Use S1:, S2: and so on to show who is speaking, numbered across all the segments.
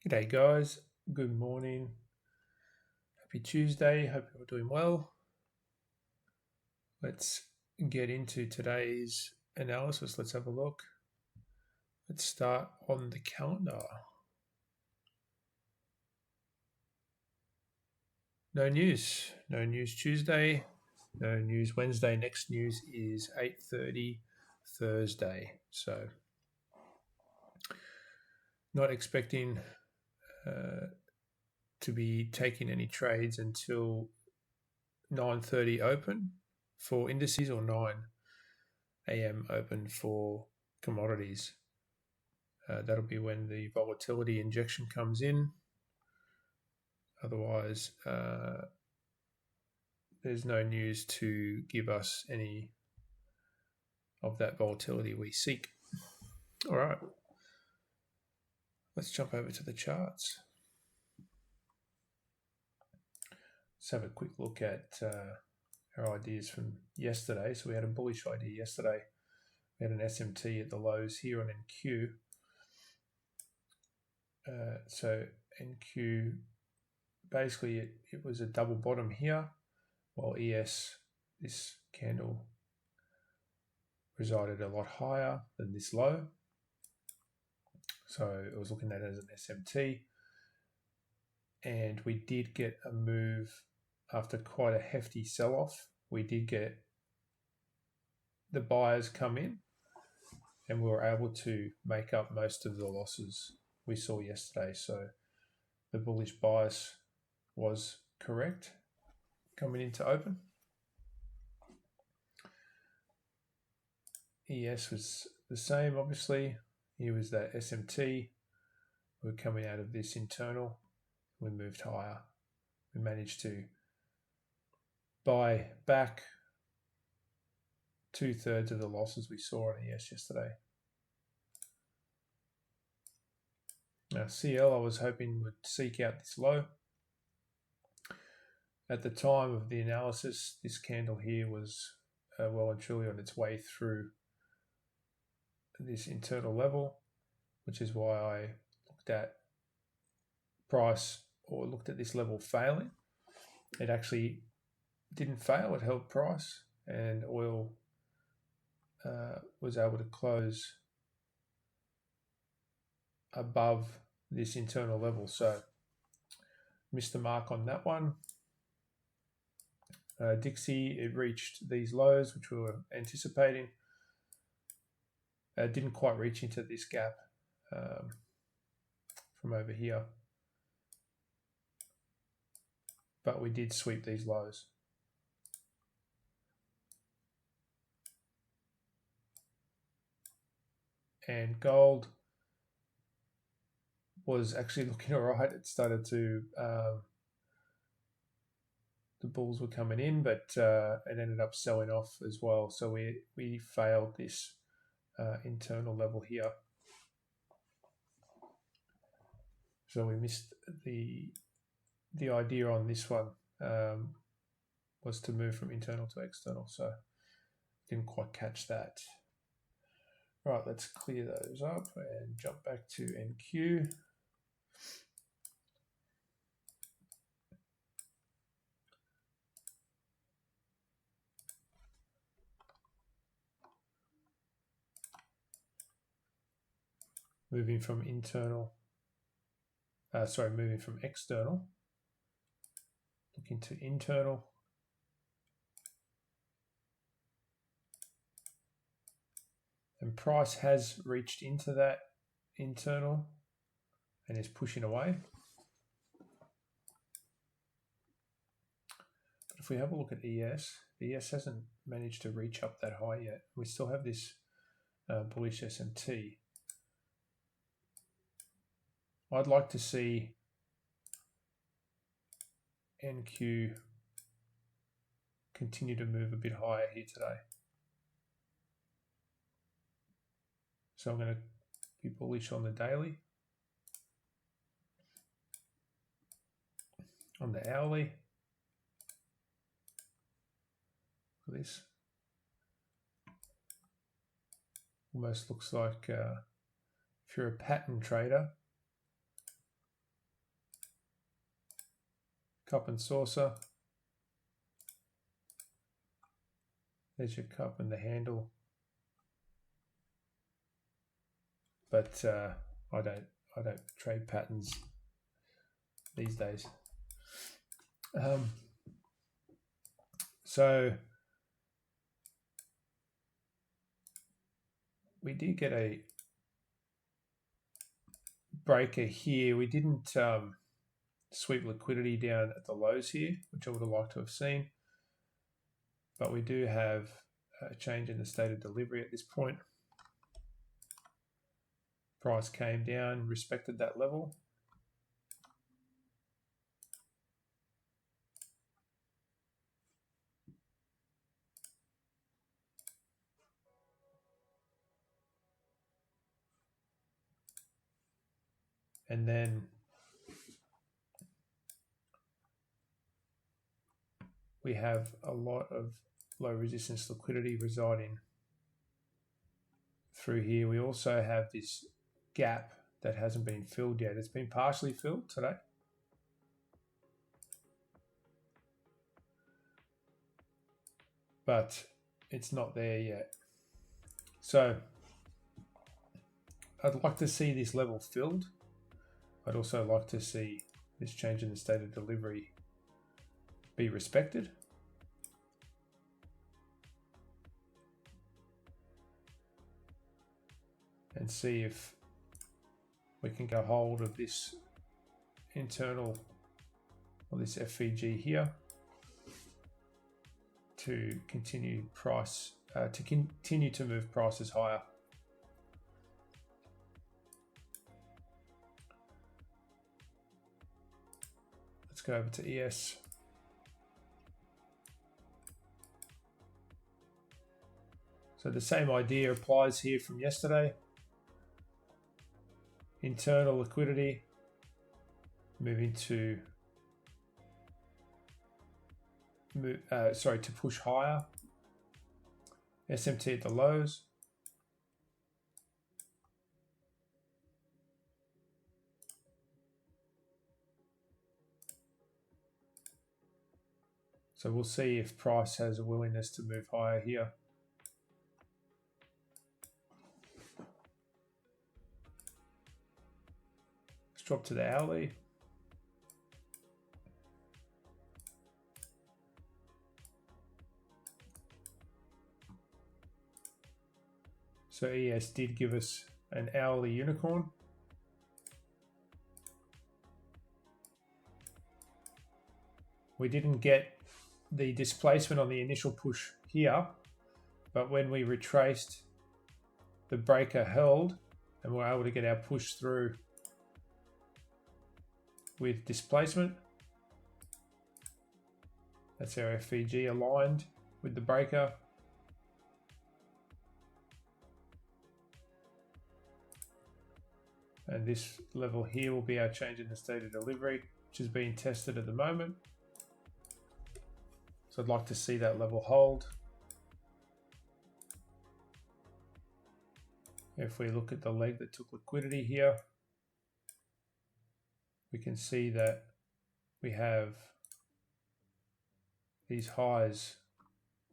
S1: G'day guys, good morning, happy Tuesday, hope you're doing well. Let's get into today's analysis. Let's have a look. Let's start on the calendar. No news Tuesday, no news Wednesday. Next news is 8:30 Thursday. So not expecting to be taking any trades until 9:30 open for indices or 9 a.m. open for commodities. That'll be when the volatility injection comes in. Otherwise, there's no news to give us any of that volatility we seek. All right, let's jump over to the charts. Let's have a quick look at our ideas from yesterday. So we had a bullish idea yesterday. We had an SMT at the lows here on NQ. So NQ, basically it was a double bottom here, while ES, this candle resided a lot higher than this low. So I was looking at it as an SMT. And we did get a move after quite a hefty sell-off. We did get the buyers come in and we were able to make up most of the losses we saw yesterday. So the bullish bias was correct coming into open. ES was the same, obviously. Here was that SMT. We're coming out of this internal. We moved higher. We managed to buy back 2/3 of the losses we saw on ES yesterday. Now CL, I was hoping would seek out this low. At the time of the analysis, this candle here was well and truly on its way through this internal level, which is why I looked at price or looked at this level failing. It actually didn't fail, it held price, and oil was able to close above this internal level. So missed the mark on that one. DXY, it reached these lows, which we were anticipating. Didn't quite reach into this gap from over here, but we did sweep these lows. And gold was actually looking all right. It started to, the bulls were coming in, but it ended up selling off as well. So we failed this internal level here. So we missed the idea on this one was to move from internal to external. So didn't quite catch that. Right, let's clear those up and jump back to NQ. Moving from external, looking to internal. And price has reached into that internal and is pushing away. But if we have a look at ES hasn't managed to reach up that high yet. We still have this bullish SMT. I'd like to see NQ continue to move a bit higher here today. So I'm going to be bullish on the daily. On the hourly, this almost looks like if you're a pattern trader, cup and saucer. There's your cup and the handle. But I don't trade patterns these days. So we did get a breaker here. We didn't sweep liquidity down at the lows here, which I would have liked to have seen. But we do have a change in the state of delivery at this point. Price came down, respected that level. And then we have a lot of low resistance liquidity residing through here. We also have this gap that hasn't been filled yet. It's been partially filled today. But it's not there yet. So I'd like to see this level filled. I'd also like to see this change in the state of delivery be respected. And see if we can get hold of this internal, or this FVG here, to continue to move prices higher. Let's go over to ES. So the same idea applies here from yesterday. Internal liquidity moving to to push higher. SMT at the lows. So we'll see if price has a willingness to move higher here. Let's drop to the hourly. So ES did give us an hourly unicorn. We didn't get the displacement on the initial push here, but when we retraced, the breaker held and we were able to get our push through with displacement. That's our FVG aligned with the breaker. And this level here will be our change in the state of delivery, which is being tested at the moment. So I'd like to see that level hold. If we look at the leg that took liquidity here, we can see that we have these highs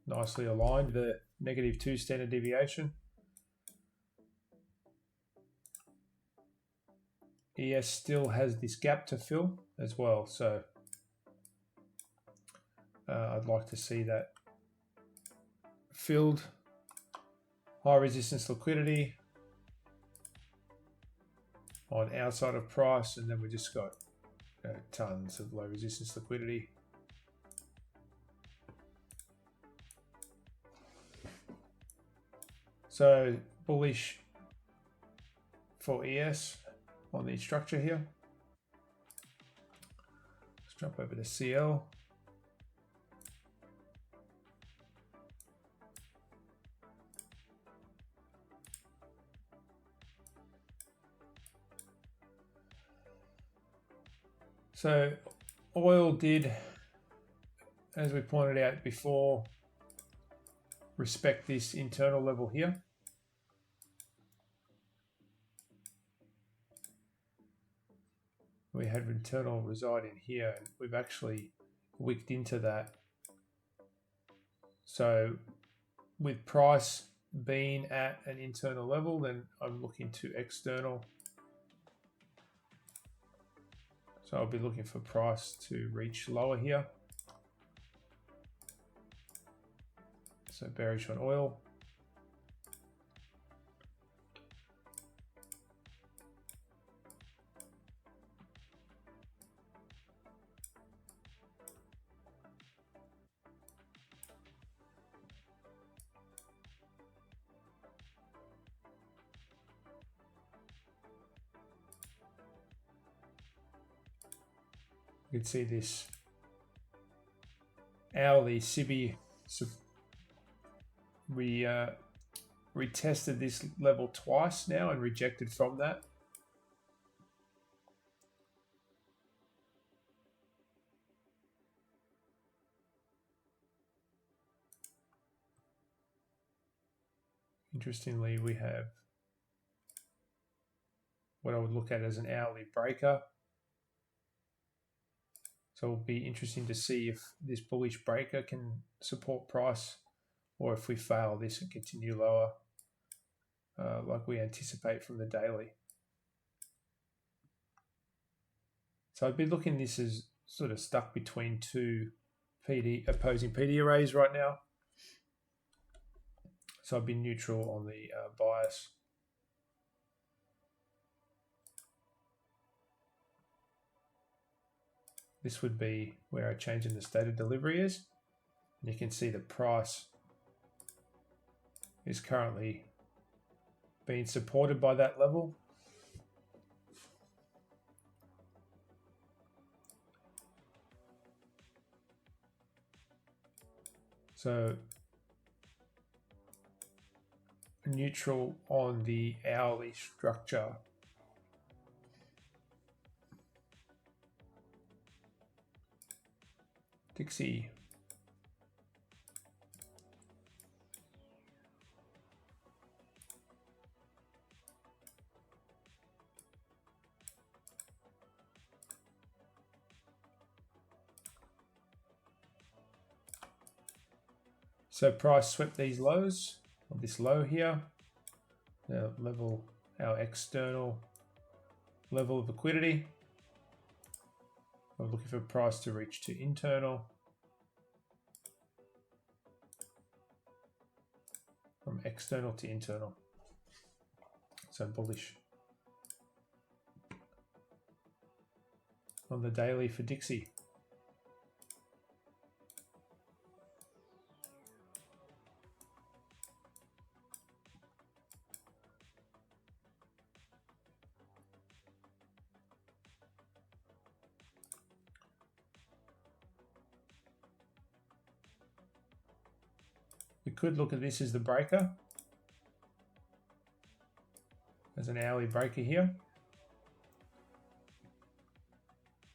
S1: nicely aligned, the -2 standard deviation. ES still has this gap to fill as well, so I'd like to see that filled. High resistance liquidity on outside of price, and then we just got tons of low resistance liquidity. So bullish for ES on the structure here. Let's jump over to CL. So oil did, as we pointed out before, respect this internal level here. We had internal reside in here, and we've actually wicked into that. So with price being at an internal level, then I'm looking to external. So I'll be looking for price to reach lower here. So bearish on oil. You can see this hourly SIBI. We retested this level twice now and rejected from that. Interestingly, we have what I would look at as an hourly breaker. So it'll be interesting to see if this bullish breaker can support price, or if we fail this and continue lower like we anticipate from the daily. So I'd be looking at this as sort of stuck between two opposing PD arrays right now. So I'd be neutral on the bias. This would be where our change in the state of delivery is. And you can see the price is currently being supported by that level. So neutral on the hourly structure. Dixie. So price swept these lows, or this low here, the level, our external level of liquidity. I'm looking for price to reach to internal. From external to internal. So bullish. On the daily for Dixie. We could look at this as the breaker, as an hourly breaker here.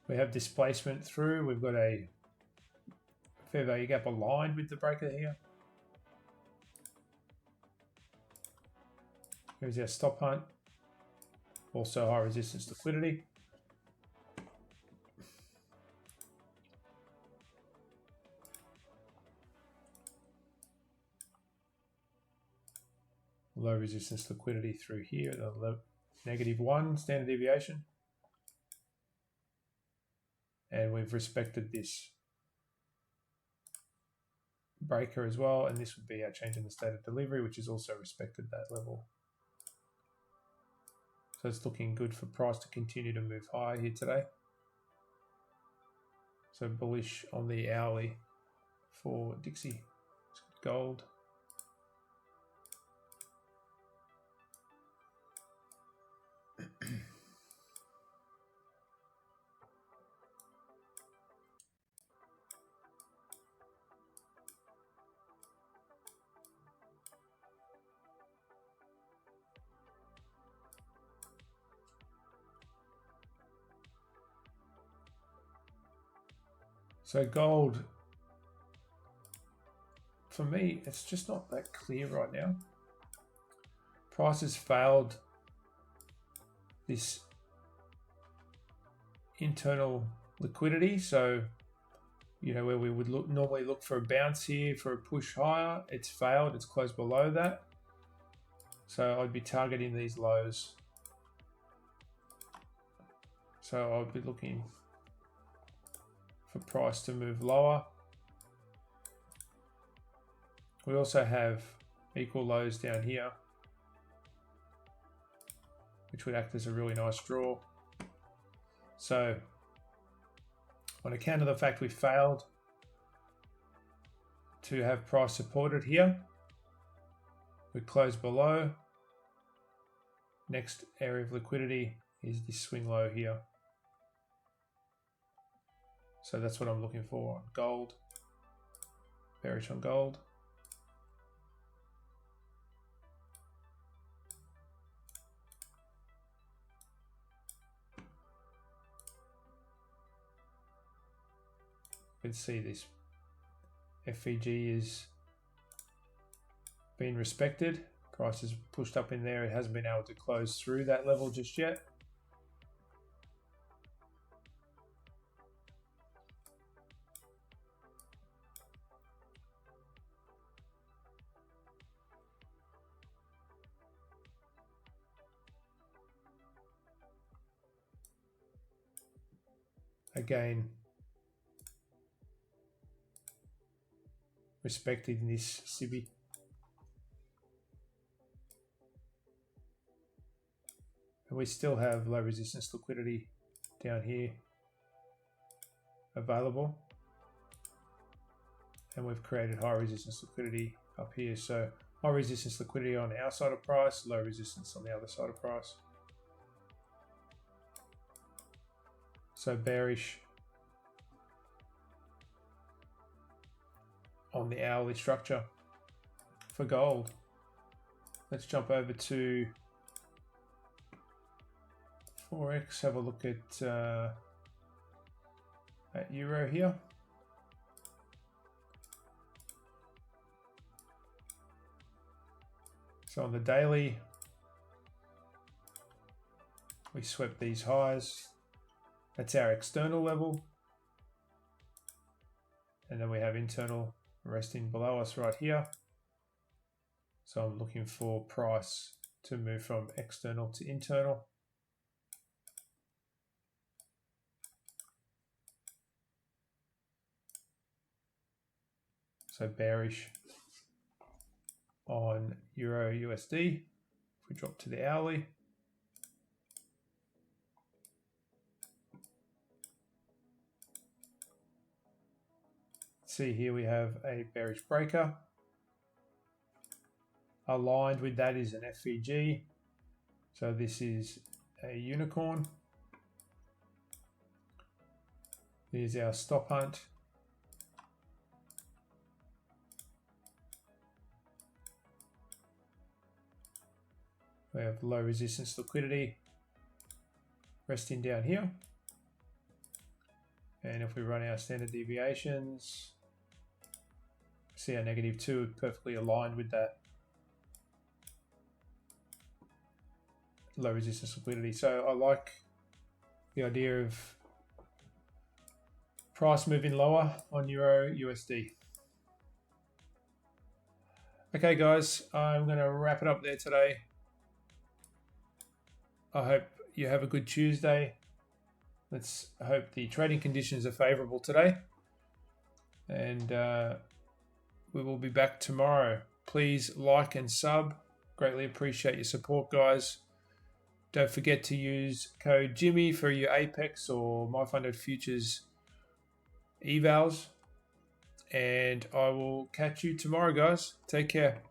S1: We have displacement through. We've got a fair value gap aligned with the breaker here. Here's our stop hunt. Also high resistance liquidity. Low resistance liquidity through here, the -1 standard deviation. And we've respected this breaker as well, and this would be our change in the state of delivery, which has also respected that level. So it's looking good for price to continue to move higher here today. So bullish on the hourly for Dixie. Gold. So gold, for me, it's just not that clear right now. Price has failed this internal liquidity. So, you know, where we would normally look for a bounce here for a push higher, it's failed, it's closed below that. So I'd be targeting these lows. So I'd be looking for price to move lower. We also have equal lows down here, which would act as a really nice draw. So on account of the fact we failed to have price supported here, we close below. Next area of liquidity is this swing low here. So that's what I'm looking for on gold. Bearish on gold. You can see this FVG is being respected. Price is pushed up in there. It hasn't been able to close through that level just yet. Again, respecting this SIBI. And we still have low resistance liquidity down here available. And we've created high resistance liquidity up here. So high resistance liquidity on our side of price, low resistance on the other side of price. So bearish on the hourly structure for gold. Let's jump over to Forex, have a look at Euro here. So on the daily, we swept these highs. That's our external level. And then we have internal resting below us right here. So I'm looking for price to move from external to internal. So bearish on Euro USD. If we drop to the hourly, see here we have a bearish breaker. Aligned with that is an FVG. So this is a unicorn. Here's our stop hunt. We have low resistance liquidity resting down here. And if we run our standard deviations, see our -2 perfectly aligned with that low resistance liquidity. So I like the idea of price moving lower on Euro USD. Okay guys, I'm going to wrap it up there today. I hope you have a good Tuesday. Let's hope the trading conditions are favorable today. And we will be back tomorrow. Please like and sub. Greatly appreciate your support, guys. Don't forget to use code Jimmy for your Apex or MyFunded Futures evals. And I will catch you tomorrow, guys. Take care.